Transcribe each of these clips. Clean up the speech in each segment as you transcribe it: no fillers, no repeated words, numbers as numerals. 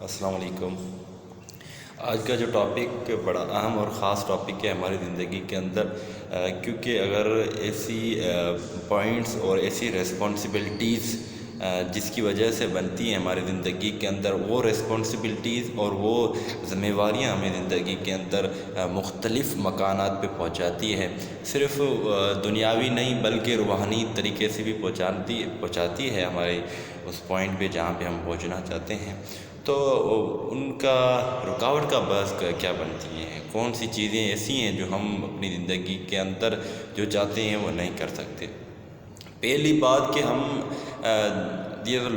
السلام علیکم۔ آج کا جو ٹاپک بڑا اہم اور خاص ٹاپک ہے ہماری زندگی کے اندر، کیونکہ اگر ایسی پوائنٹس اور ایسی ریسپانسبلٹیز جس کی وجہ سے بنتی ہیں ہماری زندگی کے اندر، وہ ریسپانسبلٹیز اور وہ ذمہ داریاں ہمیں زندگی کے اندر مختلف مکانات پہ پہنچاتی ہے، صرف دنیاوی نہیں بلکہ روحانی طریقے سے بھی پہنچاتی ہے ہمارے اس پوائنٹ پہ جہاں پہ ہم پہنچنا چاہتے ہیں۔ تو ان کا رکاوٹ کا باعث کیا بنتی ہیں؟ کون سی چیزیں ایسی ہیں جو ہم اپنی زندگی کے اندر جو چاہتے ہیں وہ نہیں کر سکتے؟ پہلی بات کہ ہم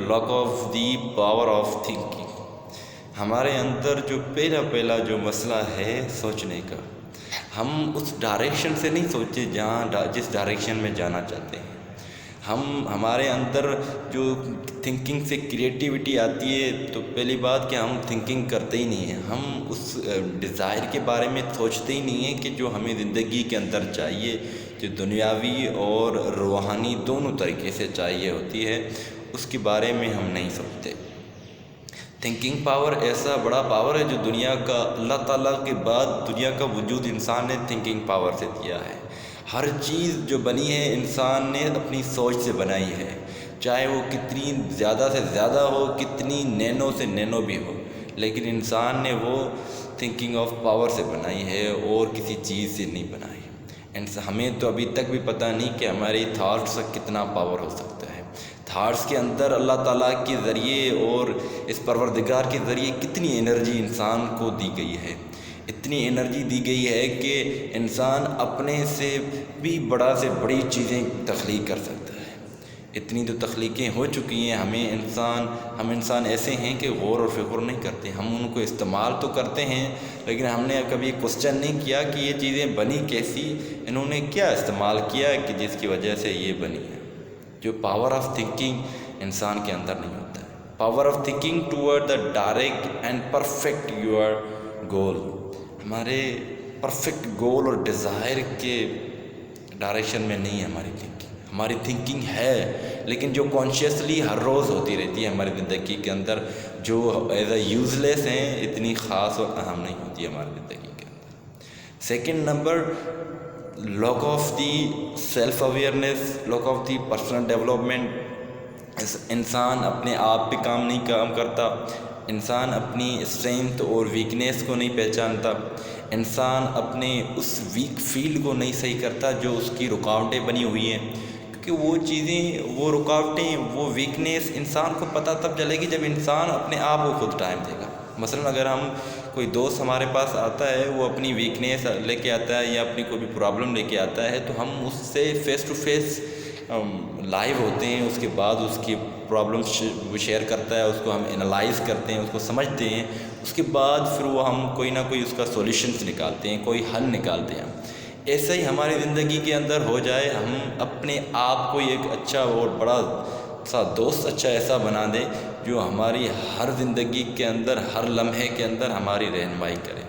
lack of the power of thinking, ہمارے اندر جو پہلا جو مسئلہ ہے سوچنے کا، ہم اس ڈائریکشن سے نہیں سوچتے جس ڈائریکشن میں جانا چاہتے ہیں۔ ہمارے اندر جو تھنکنگ سے کریٹیوٹی آتی ہے، تو پہلی بات کہ ہم تھنکنگ کرتے ہی نہیں ہیں، ہم اس ڈیزائر کے بارے میں سوچتے ہی نہیں ہیں کہ جو ہمیں زندگی کے اندر چاہیے، جو دنیاوی اور روحانی دونوں طریقے سے چاہیے ہوتی ہے، اس کے بارے میں ہم نہیں سوچتے۔ تھنکنگ پاور ایسا بڑا پاور ہے جو دنیا کا، اللہ تعالیٰ کے بعد دنیا کا وجود انسان نے تھنکنگ پاور سے دیا ہے۔ ہر چیز جو بنی ہے انسان نے اپنی سوچ سے بنائی ہے، چاہے وہ کتنی زیادہ سے زیادہ ہو، کتنی نینو سے نینو بھی ہو، لیکن انسان نے وہ تھنکنگ آف پاور سے بنائی ہے اور کسی چیز سے نہیں بنائی۔ ہمیں تو ابھی تک بھی پتہ نہیں کہ ہماری تھاٹس کا کتنا پاور ہو سکتا ہے۔ تھاٹس کے اندر اللہ تعالیٰ کے ذریعے اور اس پروردگار کے ذریعے کتنی انرجی انسان کو دی گئی ہے، اتنی انرجی دی گئی ہے کہ انسان اپنے سے بھی بڑا سے بڑی چیزیں تخلیق کر سکتا ہے۔ اتنی تو تخلیقیں ہو چکی ہیں، ہم انسان ایسے ہیں کہ غور و فکر نہیں کرتے، ہم ان کو استعمال تو کرتے ہیں، لیکن ہم نے کبھی کوسچن نہیں کیا کہ یہ چیزیں بنی کیسی، انہوں نے کیا استعمال کیا کہ جس کی وجہ سے یہ بنی ہے۔ جو پاور آف تھنکنگ انسان کے اندر نہیں ہوتا ہے، power of thinking toward the direct and perfect your goal, ہمارے پرفیکٹ گول اور ڈیزائر کے ڈائریکشن میں نہیں ہے ہماری تھنکنگ ہے، لیکن جو کانشیسلی ہر روز ہوتی رہتی ہے ہماری زندگی کے اندر، جو ایز اے یوز لیس ہیں، اتنی خاص اور اہم نہیں ہوتی ہماری زندگی کے اندر۔ Second number, lack of the self awareness, lack of the personal development. انسان اپنے آپ پہ کام کرتا، انسان اپنی اسٹرینتھ اور ویکنیس کو نہیں پہچانتا، انسان اپنے اس ویک فیلڈ کو نہیں صحیح کرتا جو اس کی رکاوٹیں بنی ہوئی ہیں، کیونکہ وہ چیزیں، وہ رکاوٹیں، وہ ویکنیس انسان کو پتہ تب چلے گی جب انسان اپنے آپ کو خود ٹائم دے گا۔ مثلا اگر کوئی دوست ہمارے پاس آتا ہے، وہ اپنی ویکنیس لے کے آتا ہے یا اپنی کوئی بھی پرابلم لے کے آتا ہے، تو ہم اس سے فیس ٹو فیس لائیو ہوتے ہیں، اس کے بعد اس کی پرابلم وہ شیئر کرتا ہے، اس کو ہم انالائز کرتے ہیں، اس کو سمجھتے ہیں، اس کے بعد پھر وہ ہم کوئی نہ کوئی اس کا سولوشنز نکالتے ہیں، کوئی حل نکالتے ہیں۔ ایسا ہی ہماری زندگی کے اندر ہو جائے، ہم اپنے آپ کو ایک اچھا اور بڑا سا دوست اچھا ایسا بنا دے جو ہماری ہر زندگی کے اندر، ہر لمحے کے اندر ہماری رہنمائی کرے۔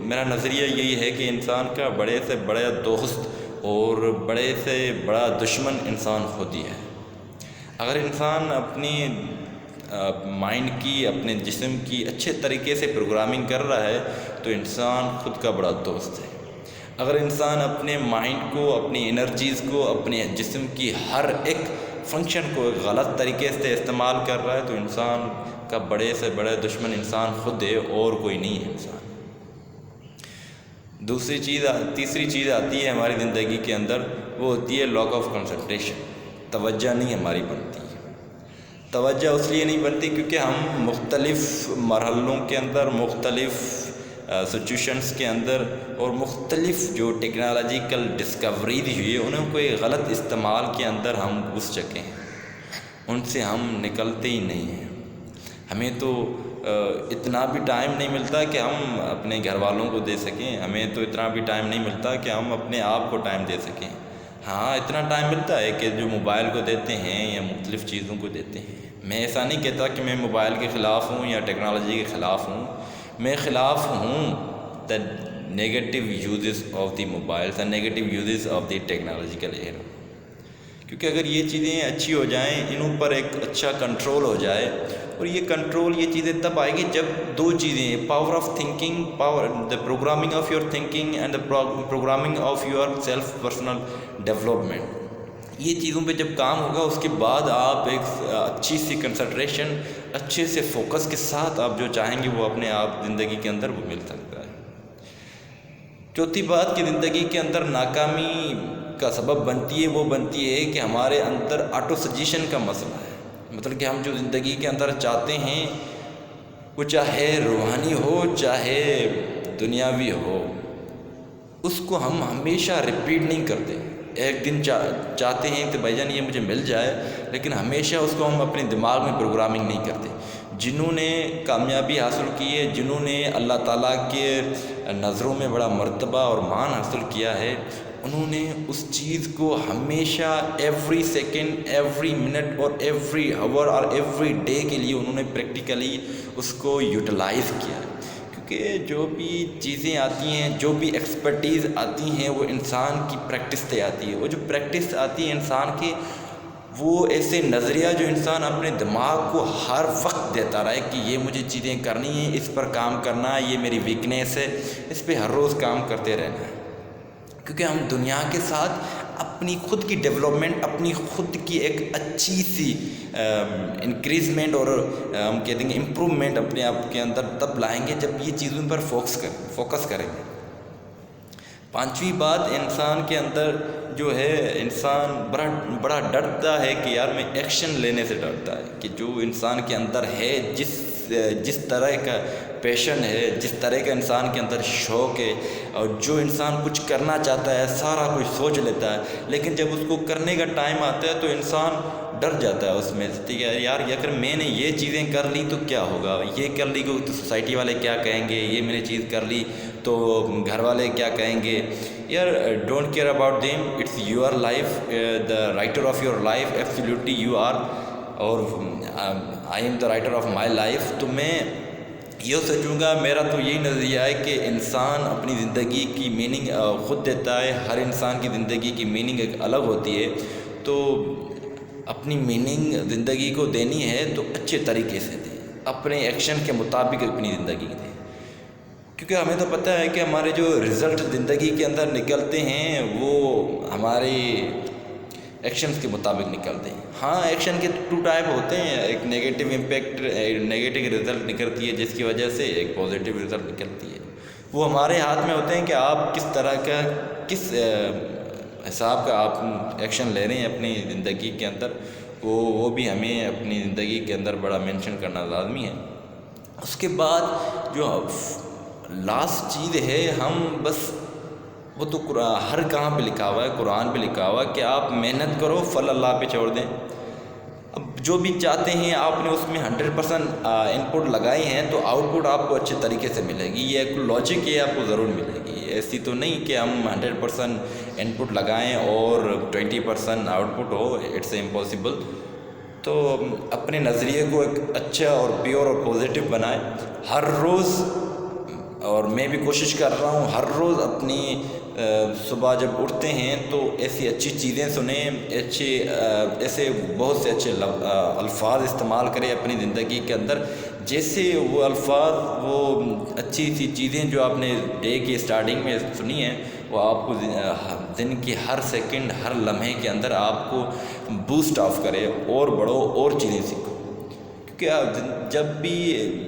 میرا نظریہ یہی ہے کہ انسان کا بڑے سے بڑا دوست اور بڑے سے بڑا دشمن انسان خود ہی ہے۔ اگر انسان اپنی مائنڈ کی، اپنے جسم کی اچھے طریقے سے پروگرامنگ کر رہا ہے تو انسان خود کا بڑا دوست ہے۔ اگر انسان اپنے مائنڈ کو، اپنی انرجیز کو، اپنے جسم کی ہر ایک فنکشن کو غلط طریقے سے استعمال کر رہا ہے تو انسان کا بڑے سے بڑے دشمن انسان خود ہے اور کوئی نہیں ہے انسان۔ تیسری چیز آتی ہے ہماری زندگی کے اندر، وہ ہوتی ہے لاک آف کنسنٹریشن، توجہ نہیں ہماری بنتی۔ توجہ اس لیے نہیں بنتی کیونکہ ہم مختلف مرحلوں کے اندر، مختلف سچویشنز کے اندر اور مختلف جو ٹیکنالوجیکل ڈسکوریز ہوئی ہے، انہیں کوئی غلط استعمال کے اندر ہم گھس چکے ہیں، ان سے ہم نکلتے ہی نہیں ہیں۔ ہمیں تو اتنا بھی ٹائم نہیں ملتا کہ ہم اپنے گھر والوں کو دے سکیں، ہمیں تو اتنا بھی ٹائم نہیں ملتا کہ ہم اپنے آپ کو ٹائم دے سکیں۔ ہاں، اتنا ٹائم ملتا ہے کہ جو موبائل کو دیتے ہیں یا مختلف چیزوں کو دیتے ہیں۔ میں ایسا نہیں کہتا کہ میں موبائل کے خلاف ہوں یا ٹیکنالوجی کے خلاف ہوں، میں خلاف ہوں the negative uses of the mobiles and negative uses of the technological era, کیونکہ اگر یہ چیزیں اچھی ہو جائیں، ان پر ایک اچھا کنٹرول ہو جائے اور یہ کنٹرول یہ چیزیں تب آئے گی جب دو چیزیں، power of thinking, the programming of your thinking and the programming of your self personal development, یہ چیزوں پہ جب کام ہوگا اس کے بعد آپ ایک اچھی سی کنسنٹریشن، اچھے سے فوکس کے ساتھ آپ جو چاہیں گے وہ اپنے آپ زندگی کے اندر وہ مل سکتا ہے۔ چوتھی بات کہ زندگی کے اندر ناکامی کا سبب بنتی ہے، وہ بنتی ہے کہ ہمارے اندر آٹو سجیشن کا مسئلہ ہے، مطلب کہ ہم جو زندگی کے اندر چاہتے ہیں وہ چاہے روحانی ہو چاہے دنیاوی ہو، اس کو ہم ہمیشہ ریپیٹ نہیں کرتے۔ ایک دن چاہتے ہیں کہ بھائی جان یہ مجھے مل جائے، لیکن ہمیشہ اس کو ہم اپنے دماغ میں پروگرامنگ نہیں کرتے۔ جنہوں نے کامیابی حاصل کی ہے، جنہوں نے اللہ تعالیٰ کے نظروں میں بڑا مرتبہ اور مان حاصل کیا ہے، انہوں نے اس چیز کو ہمیشہ ایوری سیکنڈ، ایوری منٹ اور ایوری آور اور ایوری ڈے کے لیے انہوں نے پریکٹیکلی اس کو یوٹیلائز کیا ہے، کیونکہ جو بھی چیزیں آتی ہیں، جو بھی ایکسپرٹیز آتی ہیں وہ انسان کی پریکٹس سے آتی ہے۔ وہ جو پریکٹس آتی ہے انسان کی، وہ ایسے نظریہ جو انسان اپنے دماغ کو ہر وقت دیتا رہے کہ یہ مجھے چیزیں کرنی ہیں، اس پر کام کرنا ہے، یہ میری ویکنیس ہے، اس پہ ہر روز کام کرتے رہنا ہے، کیونکہ ہم دنیا کے ساتھ اپنی خود کی ڈیولپمنٹ، اپنی خود کی ایک اچھی سی انکریزمنٹ اور ہم کہتے ہیں امپرومنٹ اپنے آپ کے اندر تب لائیں گے جب یہ چیزوں پر فوکس کریں گے۔ پانچویں بات، انسان کے اندر جو ہے انسان بڑا ڈرتا ہے کہ یار میں ایکشن لینے سے ڈرتا ہے، کہ جو انسان کے اندر ہے، جس طرح کا پیشن ہے، جس طرح کا انسان کے اندر شوق ہے، اور جو انسان کچھ کرنا چاہتا ہے سارا کچھ سوچ لیتا ہے، لیکن جب اس کو کرنے کا ٹائم آتا ہے تو انسان ڈر جاتا ہے اس میں، ٹھیک ہے یار اگر میں نے یہ چیزیں کر لی تو کیا ہوگا، یہ کر لی تو سوسائٹی والے کیا کہیں گے، یہ میں نے چیز کر لی تو گھر والے کیا کہیں گے۔ یار don't care about them, it's your life, the writer of your life, absolutely you are, اور I am the writer of my life. تو میں یہ سوچوں گا، میرا تو یہی نظریہ ہے کہ انسان اپنی زندگی کی میننگ خود دیتا ہے، ہر انسان کی زندگی کی میننگ ایک الگ ہوتی ہے، تو اپنی میننگ زندگی کو دینی ہے تو اچھے طریقے سے دیں، اپنے ایکشن کے مطابق اپنی زندگی دیں، کیونکہ ہمیں تو پتہ ہے کہ ہمارے جو رزلٹ زندگی کے اندر نکلتے ہیں وہ ہمارے ایکشنز کے مطابق نکلتے ہیں۔ ہاں ایکشن کے 2 ٹائپ ہوتے ہیں، ایک نیگیٹو امپیکٹ، نیگیٹو رزلٹ نکلتی ہے جس کی وجہ سے ایک پازیٹیو رزلٹ نکلتی ہے، وہ ہمارے ہاتھ میں ہوتے ہیں کہ آپ کس طرح کا، کس حساب کا آپ ایکشن لے رہے ہیں اپنی زندگی کے اندر، وہ بھی ہمیں اپنی زندگی کے اندر بڑا مینشن کرنا لازمی ہے۔ اس کے بعد جو لاسٹ چیز ہے، ہم بس وہ تو ہر کہاں پہ لکھا ہوا ہے، قرآن پہ لکھا ہوا ہے کہ آپ محنت کرو، پھل اللہ پہ چھوڑ دیں۔ اب جو بھی چاہتے ہیں آپ نے اس میں 100% ان پٹ لگائی ہیں تو آؤٹ پٹ آپ کو اچھے طریقے سے ملے گی، یہ ایک لاجک ہے، آپ کو ضرور ملے گی، ایسی تو نہیں کہ ہم 100% ان پٹ لگائیں اور 20% آؤٹ پٹ ہو، اٹس امپاسبل۔ تو اپنے نظریے کو ایک اچھا اور پیور اور پازیٹیو بنائیں ہر روز، اور میں بھی کوشش کر رہا ہوں ہر روز اپنی صبح جب اٹھتے ہیں تو ایسی اچھی چیزیں سنیں، ایسے بہت سے اچھے الفاظ استعمال کریں اپنی زندگی کے اندر، جیسے وہ الفاظ، وہ اچھی سی چیزیں جو آپ نے ڈے کی اسٹارٹنگ میں سنی ہیں، وہ آپ کو دن کی ہر سیکنڈ، ہر لمحے کے اندر آپ کو بوسٹ آف کرے، اور بڑھو اور چیزیں سیکھو، کیونکہ جب بھی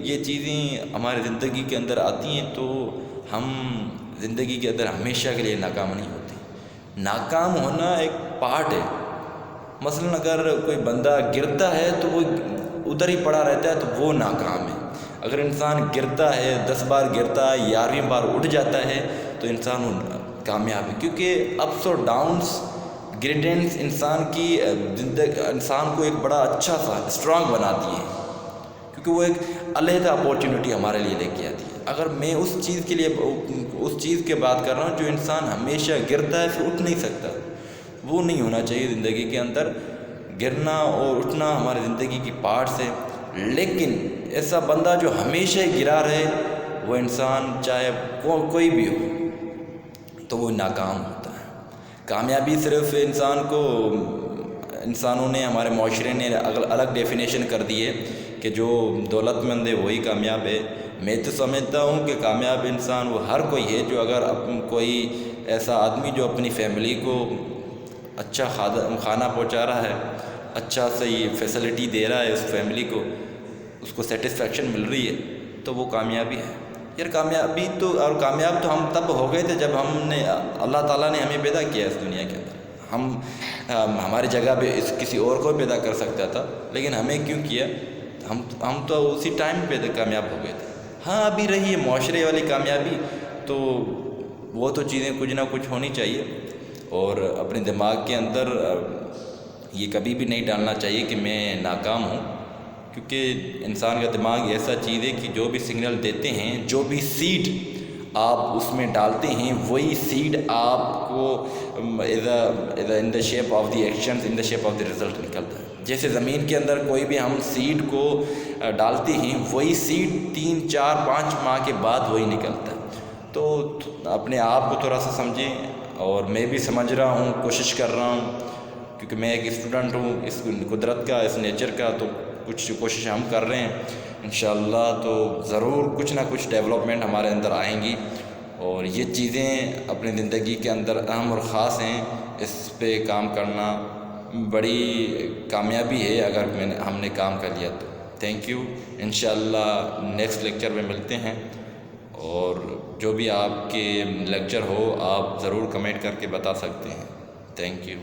یہ چیزیں ہماری زندگی کے اندر آتی ہیں تو ہم زندگی کے اندر ہمیشہ کے لیے ناکام نہیں ہوتے۔ ناکام ہونا ایک پارٹ ہے، مثلا اگر کوئی بندہ گرتا ہے تو وہ ادھر ہی پڑا رہتا ہے تو وہ ناکام ہے، اگر انسان گرتا ہے 10 بار گرتا ہے 11ویں بار اٹھ جاتا ہے تو انسان کامیاب ہے، کیونکہ اپس اور ڈاؤنس، گریڈینس انسان کی زندگی، انسان کو ایک بڑا اچھا سا اسٹرانگ بناتی ہے، کیونکہ وہ ایک علیحدہ اپورچونٹی ہمارے لیے لے کے آتی ہے۔ اگر میں اس چیز کے لیے، اس چیز کے بات کر رہا ہوں جو انسان ہمیشہ گرتا ہے پھر اٹھ نہیں سکتا، وہ نہیں ہونا چاہیے زندگی کے اندر۔ گرنا اور اٹھنا ہماری زندگی کی پارٹس ہے، لیکن ایسا بندہ جو ہمیشہ ہی گرا رہے، وہ انسان چاہے کوئی بھی ہو تو وہ ناکام ہوتا ہے۔ کامیابی صرف انسان کو، انسانوں نے، ہمارے معاشرے نے الگ ڈیفینیشن کر دی ہے کہ جو دولت مند ہے وہی کامیاب ہے. میں تو سمجھتا ہوں کہ کامیاب انسان وہ ہر کوئی ہے جو اگر کوئی ایسا آدمی جو اپنی فیملی کو اچھا کھانا پہنچا رہا ہے، اچھا صحیح فیسلٹی دے رہا ہے اس فیملی کو، اس کو سیٹسفیکشن مل رہی ہے، تو وہ کامیابی ہے. یار کامیابی تو، اور کامیاب تو ہم تب ہو گئے تھے جب اللہ تعالیٰ نے ہمیں پیدا کیا اس دنیا کے اندر. ہماری جگہ پہ کسی اور کو پیدا کر سکتا تھا، لیکن ہمیں کیوں کیا؟ ہم تو اسی ٹائم پہ کامیاب ہو گئے تھے. ہاں ابھی رہی ہے معاشرے والی کامیابی، تو وہ تو چیزیں کچھ نہ کچھ ہونی چاہیے. اور اپنے دماغ کے اندر یہ کبھی بھی نہیں ڈالنا چاہیے کہ میں ناکام ہوں، کیونکہ انسان کا دماغ ایسا چیز ہے کہ جو بھی سگنل دیتے ہیں، جو بھی سیڈ آپ اس میں ڈالتے ہیں، وہی سیڈ آپ کو in the shape of the actions, in the shape of the result نکلتا ہے. جیسے زمین کے اندر کوئی بھی ہم سیڈ کو ڈالتے ہیں، وہی سیڈ 3 4 5 ماہ کے بعد وہی نکلتا ہے. تو اپنے آپ کو تھوڑا سا سمجھیں، اور میں بھی سمجھ رہا ہوں، کوشش کر رہا ہوں، کیونکہ میں ایک اسٹوڈنٹ ہوں اس قدرت کا، اس نیچر کا. تو کچھ کوشش ہم کر رہے ہیں، انشاءاللہ تو ضرور کچھ نہ کچھ ڈیولپمنٹ ہمارے اندر آئیں گی. اور یہ چیزیں اپنی زندگی کے اندر اہم اور خاص ہیں. اس پہ کام کرنا بڑی کامیابی ہے اگر ہم نے کام کر لیا تو. Thank you. انشاءاللہ نیکسٹ لیکچر میں ملتے ہیں، اور جو بھی آپ کے لیکچر ہو آپ ضرور کمنٹ کر کے بتا سکتے ہیں. Thank you.